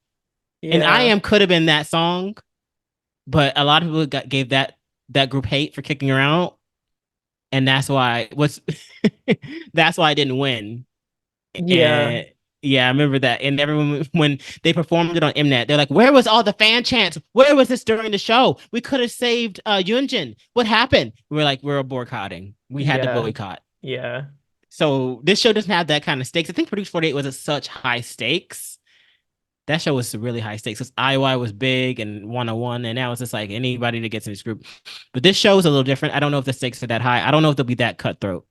And I yeah. Am could have been that song, but a lot of people gave that group hate for kicking her out. And that's why I didn't win. Yeah. And yeah, I remember that. And everyone, when they performed it on Mnet, they're like, "Where was all the fan chants? Where was this during the show? We could have saved Yunjin. What happened?" We're like, "We're boycotting. We had to Yeah. boycott." Yeah. So this show doesn't have that kind of stakes. I think Produce 48 was such high stakes. That show was really high stakes because IOI was big and 101, and now it's just like anybody that gets in this group. But this show is a little different. I don't know if the stakes are that high. I don't know if they'll be that cutthroat.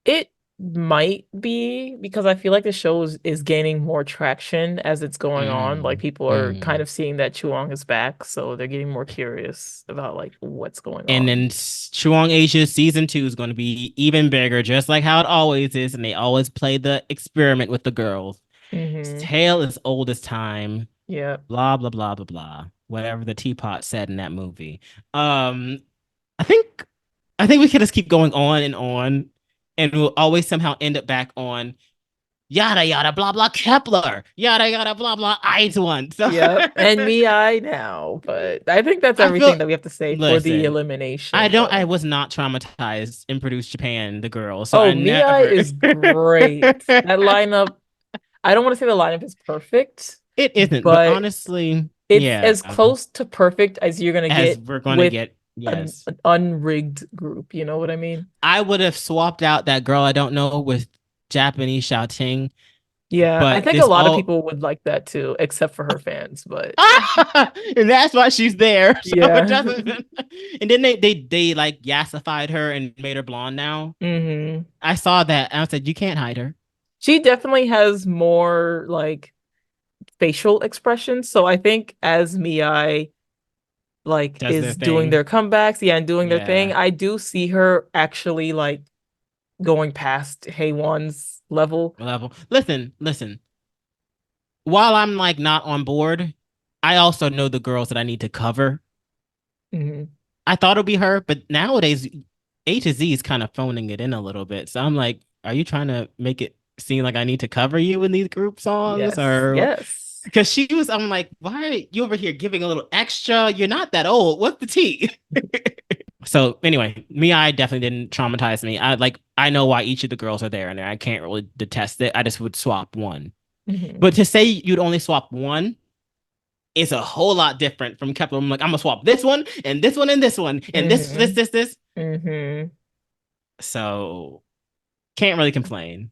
It might be because I feel like the show is gaining more traction as it's going on. Like Mm, people are kind mm. of seeing that Chuang is back, so they're getting more curious about like what's going And on. then Chuang Asia season 2 is going to be even bigger, just like how it always is. And they always play the experiment with the girls. Hmm. Tale is old as time. Yeah. Blah blah blah blah blah. Whatever the teapot said in that movie. Um, I think I think we can just keep going on, and we'll always somehow end up back on yada yada blah blah Kepler, yada yada blah blah Eyes one. So Yep. And me, I now. But I think that's I feel everything that we have to say for the listen. elimination, I though. was not traumatized in Produce Japan, the girl. So Oh, I Mia never. is great. That lineup, I don't want to say the lineup is perfect, It isn't, but but honestly, it's yeah, as close to perfect as you're gonna as get we're gonna with get, yes. an unrigged group. You know what I mean? I would have swapped out that girl I don't know with Japanese shouting, Yeah, I but think a this lot of all people would like that too, except for her fans. But and that's why she's there. So it yeah. doesn't. And then they like yassified her and made her blonde now. Hmm. I saw that and I said, you can't hide her. She definitely has more like facial expressions. So I think as Mii like Does their is doing their thing. comebacks, yeah, and doing their thing, Yeah. I do see her actually like going past Haewon's level. Level. Listen. While I'm like not on board, I also know the girls that I need to cover. Hmm. I thought it'd be her, but nowadays A to Z is kind of phoning it in a little bit. So I'm like, are you trying to make it seem like I need to cover you in these group songs? Yes, Or yes. because I'm like, why are you over here giving a little extra? You're not that old. What's the tea? So anyway, I definitely didn't traumatize me. I know why each of the girls are there and I can't really detest it. I just would swap one. Mhm. But to say you'd only swap one is a whole lot different from Kepler. I'm like, I'm gonna swap this one and this one and this one and Mhm. this. Mhm. So can't really complain.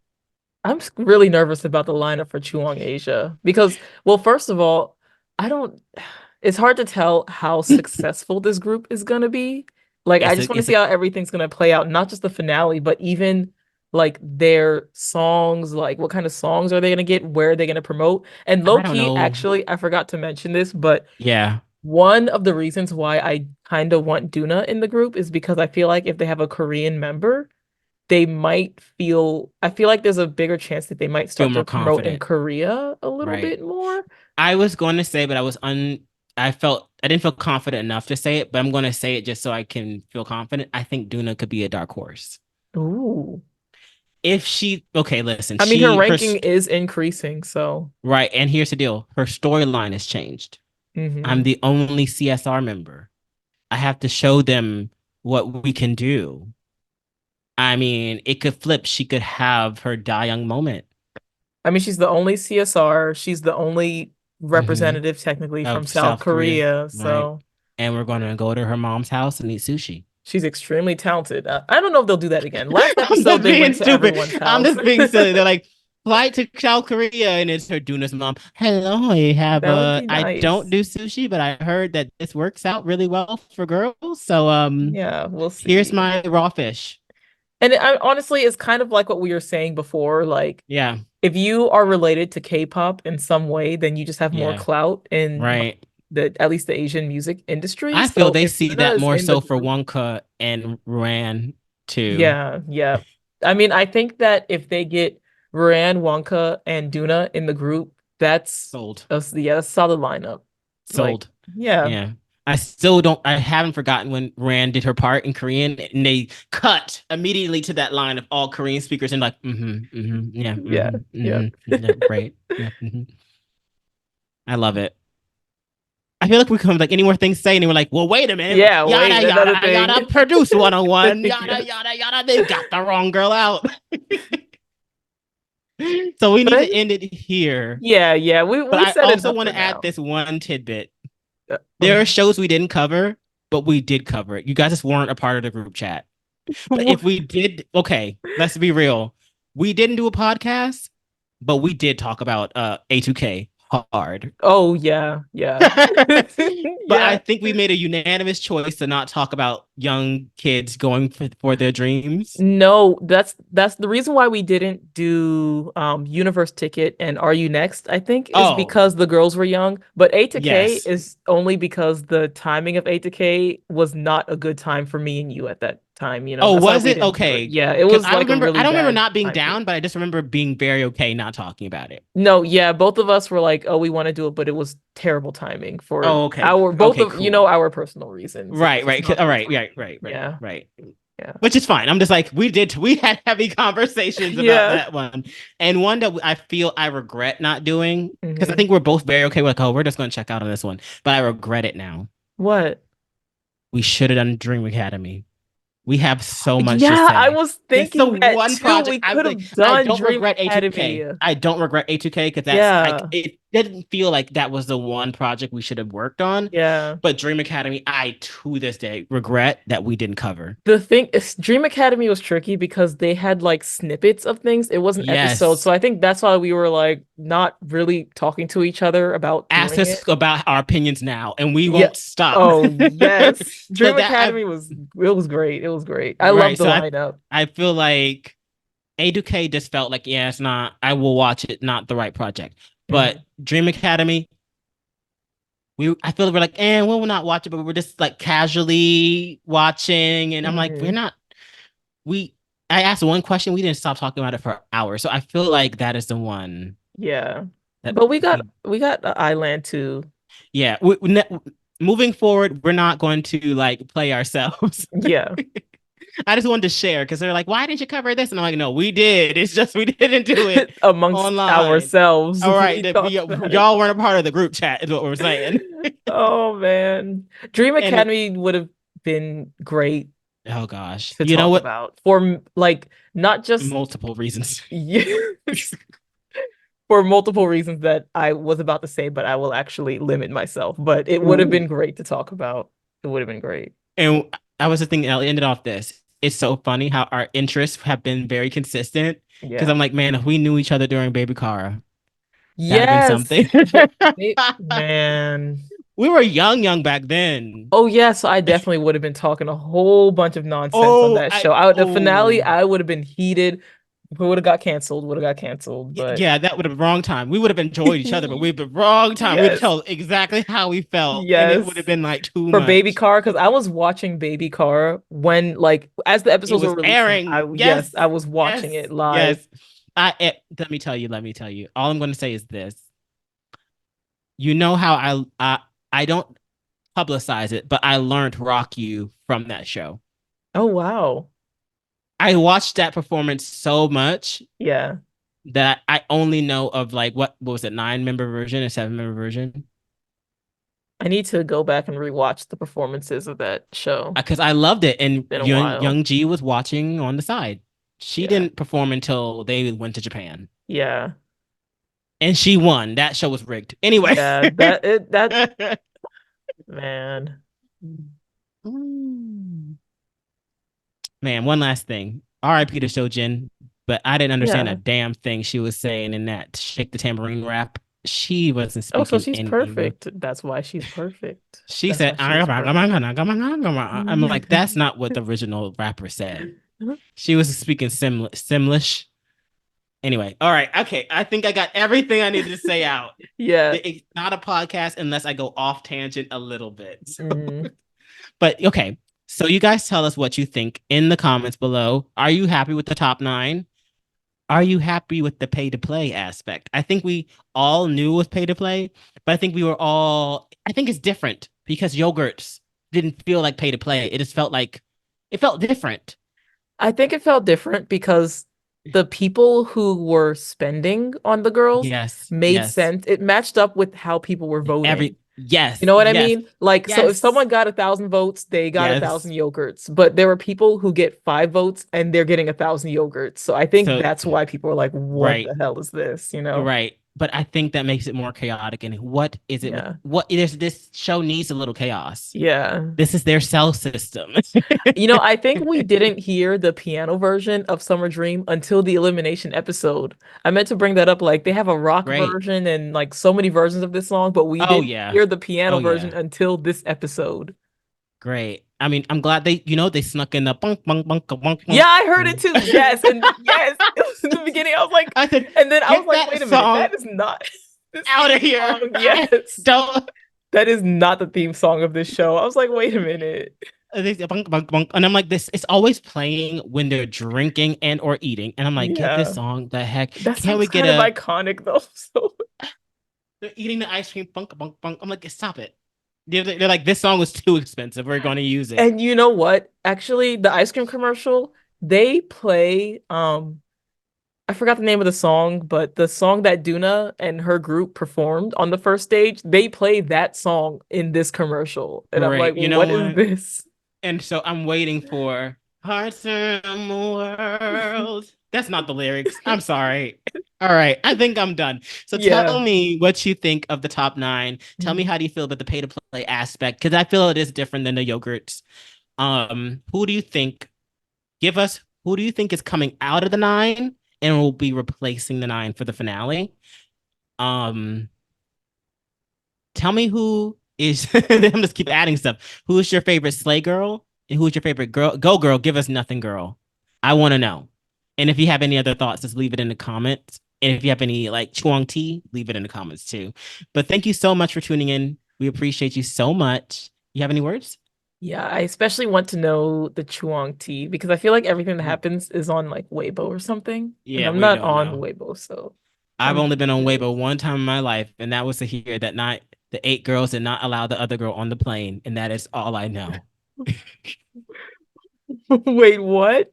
Really nervous about the lineup for Chuang Asia because, well, first of all, I don't. It's hard to tell how successful this group is gonna be. Like, I just want to It's see a how everything's gonna play out, not just the finale, but even like their songs. Like, what kind of songs are they gonna get? Where are they gonna promote? And low I don't key, know. actually, I forgot to mention this, but Yeah, one of the reasons why I kind of want Duna in the group is because I feel like if they have a Korean member they might feel I feel like there's a bigger chance that they might feel start more to promote in confident. Korea a little Right. bit more. I was going to say, but I didn't feel confident enough to say it, but I'm going to say it just so I can feel confident. I think Duna could be a dark horse. Ooh. If she, okay, listen, I mean, her ranking is increasing, so right. And here's the deal. Her storyline has changed. I'm hmm the only CSR member. I have to show them what we can do. I mean, it could flip. She could have her die young moment. I mean, she's the only CSR. She's the only Hmm. representative technically from Of South South Korea, Korea, right? so And we're going to go to her mom's house and eat sushi. she's extremely talented. I don't know if they'll do that again. Last I'm episode, just they being went to stupid. everyone's I'm house. just being silly. They're like, flight to South Korea, and it's her Duna's mom. Hello, I have That would be I don't nice. do sushi, but I heard that this works out really well for girls. So Yeah, we'll here's see. my raw fish. And honestly, it's kind of like what we were saying before. Like, Yeah, if you are related to K-pop in some way, then you just have more yeah, clout in like, right. the at least the Asian music industry. I feel So they if see Duna that is more in the so for group, Wonka and Ran too. yeah, yeah. I mean, I think that if they get Ryan, Wonka, and Duna in the group, that's Sold. a solid lineup. Like, Sold. yeah, Yeah. I still don't, I haven't forgotten when Rand did her part in Korean and they cut immediately to that line of all Korean speakers and like, yeah, yeah, yeah. yeah, right. Yeah. I love it. I feel like we come like any more things to say and we're like, well, wait a minute. Yeah, wait, Yada, another yada, thing. yada, produce 101. Yeah. Yada, yada, yada. They've got the wrong girl out. So we need But to end it here. yeah, But we I set also enough want for to add now. this one tidbit. There are Mhm. shows we didn't cover, but we did cover it. You guys just weren't a part of the group chat. But if we did, okay, let's be real. We didn't do a podcast, but we did talk about A2K hard. Oh yeah, yeah. But I Yeah. think we made a unanimous choice to not talk about young kids going for their dreams. No, that's the reason why we didn't do Universe Ticket and Are You Next, I think, is Oh, because the girls were young. But A to K yes. is only because the timing of A to K was not a good time for me and you at that time, you know. Oh, That's why was we it? didn't do it. Okay. Yeah, it Because was like a I really don't remember bad not being time down, period. but I just remember being very okay not talking about it. No, yeah, both of us were like, "Oh, we want to do it," but it was terrible timing for Oh, okay. our both Okay, of cool. our personal reasons. It was Right, just right. not a All good right, time. right, Yeah, right. yeah, Which is fine. I'm just like, we had heavy conversations about yeah. that one. And one that I feel I regret not doing, because I hmm think we're both very okay with like, oh, we're just gonna check out on this one. But I regret it now. What? We should have done Dream Academy. We have so much to Yeah, I say. was It's the thinking that one too. project We I could like. have I done don't Dream regret Academy. A2K. I don't regret A2K because that's like Yeah, it didn't feel like that was the one project we should have worked on. yeah. But Dream Academy, I to this day regret that we didn't cover. The thing is, Dream Academy was tricky because they had like snippets of things. It wasn't episodes, Yes. so I think that's why we were like not really talking to each other about Ask doing it. us about our opinions now, and we Yeah. won't stop. Oh, yes. So Dream that Academy was it was great. It was great. I loved right. the So lineup. I feel like A2K just felt like yeah, it's not. I will watch it, not the right project. But Mhm. Dream Academy, I feel like we're like, we'll not watch it, but we're just like casually watching, and I'm like, we're Mhm. not. We I asked one question, we didn't stop talking about it for hours. So I feel like that is the one Yeah. that But we got Island too. yeah. Moving forward, we're not going to like play ourselves. Yeah. I just wanted to share because they're like, why didn't you cover this? And I'm like, no, we did. It's just we didn't do it Amongst online. ourselves, All right, we talked about it. y'all weren't a part of the group chat, is what we're saying. Oh man. Dream And Academy would have been great oh gosh, to you know talk what? about for like not just Multiple reasons. yeah, for multiple reasons that I was about to say, but I will actually limit myself. But it would have been great to talk about. It would have been great. And I was just thinking, I'll end it off this. It's so funny how our interests have been very consistent. Because Yeah. I'm like, man, if we knew each other during Baby Cara, that'd have been Yes. something. Man. We were young back then. Oh yeah, so I definitely would have been talking a whole bunch of nonsense on Oh, that show. The finale, oh, I would have been heated. If it would have got canceled, would have got canceled. But yeah, that would have been wrong time. We would have enjoyed each other, but we'd been wrong time. We'd yes, tell exactly how we felt, and it would have yes. been like too For Baby much. Car, because I was watching Baby Car when like as the It episodes were was releasing. airing. Yes, Yes, I was watching yes, it live. yes. Let me tell you. Let me tell you. All I'm going to say is this. You know how I don't publicize it, but I learned Rock You from that show. Oh wow. I watched that performance so much Yeah. that I only know of like what was it, 9-member version or 7-member version? I need to go back and rewatch the performances of that show. Because I loved it, and Been a while. Young G was watching on the side. She Yeah. didn't perform until they went to Japan, Yeah. and she won. That show was rigged. Anyway, Yeah. That man. man, one last thing. R.I.P. to Shojin, but I didn't understand a Yeah. damn thing she was saying in that "Shake the Tambourine" rap. She wasn't Oh, so speaking she's any English. perfect. That's why she's perfect. She That's said, why she's perfect. I'm like, that's not what the original rapper said. She was speaking Simlish. Anyway, all right. Okay. I think I got everything I needed to say out. Yeah. It's not a podcast unless I go off tangent a little bit. Mhm. But okay. So you guys tell us what you think in the comments below. Are you happy with the top 9? Are you happy with the pay to play aspect? I think we all knew it was pay to play, but I think it's different because yogurts didn't feel like pay to play. It just felt like it felt different. I think it felt different because the people who were spending on the girls Yes, made yes. sense. It matched up with how people were voting. You Yes, know what I yes, mean? Like, so if yes, someone got 1,000 votes, they got a yes. thousand yogurts. But there were people who get 5 votes and they're getting 1,000 yogurts. So I think So that's why people are like, "What right, the hell is this?" You know? right. But I think that makes it more chaotic. And what is it with Yeah, what there's this show needs a little chaos. yeah. This is their cell system. You know, I think we didn't hear the piano version of Summer Dream until the Elimination episode. I meant to bring that up. Like, they have a rock Great. version and like so many versions of this song, but we Oh didn't yeah. hear the piano Oh version yeah. until this episode. Great. I mean, I'm glad they snuck in the bunk bunk bunk bunk Yeah, bunk. I heard it too. Yes, and yes, it was in the beginning. I was like, I said, and then I was get like, that wait a minute, song that is not this out theme of here. song. Yes, Don't. that is not the theme song of this show. I was like, wait a minute. They say bunk bunk bunk, and I'm like, this. It's always playing when they're drinking and or eating, and I'm like, get this Yeah, song. The heck, that can't we song's get kind of a? iconic though. So They're eating the ice cream. Bunk bunk bunk. I'm like, stop it. They're like, this song was too expensive. We're going to use it. and you know what? Actually, the ice cream commercial, they play I forgot the name of the song, but the song that Duna and her group performed on the first stage, they play that song in this commercial. And I'm like, Great. You know what is what? this? And so I'm waiting for Hearts in the World. That's not the lyrics. I'm sorry. All right. I think I'm done. So tell Yeah. me what you think of the top 9. Tell me how do you feel about the pay to play aspect? Because I feel it is different than the yogurts. Who do you think? Give us who do you think is coming out of the 9 and will be replacing the 9 for the finale? Um, Tell me who is I'm just keep adding stuff. Who is your favorite Slay girl? And who's your favorite girl? Go girl, give us nothing, girl. I want to know. And if you have any other thoughts, just leave it in the comments. And if you have any like Chuang tea, leave it in the comments too. But thank you so much for tuning in. We appreciate you so much. You have any words? Yeah, I especially want to know the Chuang tea because I feel like everything that happens is on like Weibo or something. And Yeah, I'm we not don't on know. Weibo, so I've I'm only been on curious. Weibo one time in my life, and that was to hear that not the 8 girls did not allow the other girl on the plane, and that is all I know. Wait, what?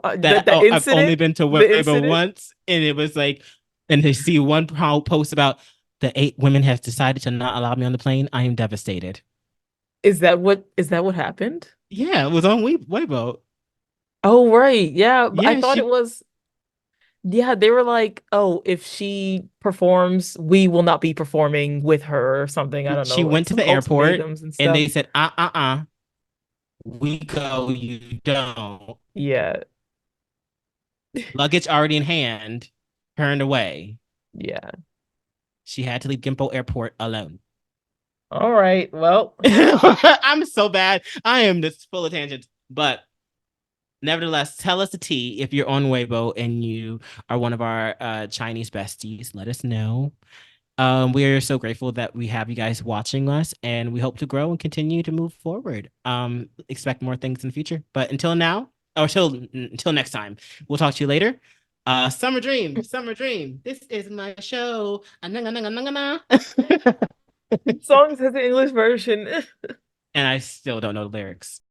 The I've only incident? been to The Weibo incident? once, and it was like, and to see one post about the 8 women have decided to not allow me on the plane. I am devastated. Is that what happened? Yeah, it was on Weibo. Oh, right. Yeah, I Yeah, thought it she was Yeah, they were like, oh, if she performs, we will not be performing with her or something. I don't She know, like went to some the airport ultimatums and and stuff. they said, we go, you don't. Yeah, Luggage already in hand, turned away. yeah. She had to leave Gimpo Airport alone. All right. Well, I'm so bad. I am just full of tangents. But nevertheless, tell us the tea if you're on Weibo and you are one of our Chinese besties. Let us know. We are so grateful that we have you guys watching us, and we hope to grow and continue to move forward. Expect more things in the future. But until now, or until next time, we'll talk to you later. Summer Dream, Summer Dream. This is my show. songs has an English version. And I still don't know the lyrics.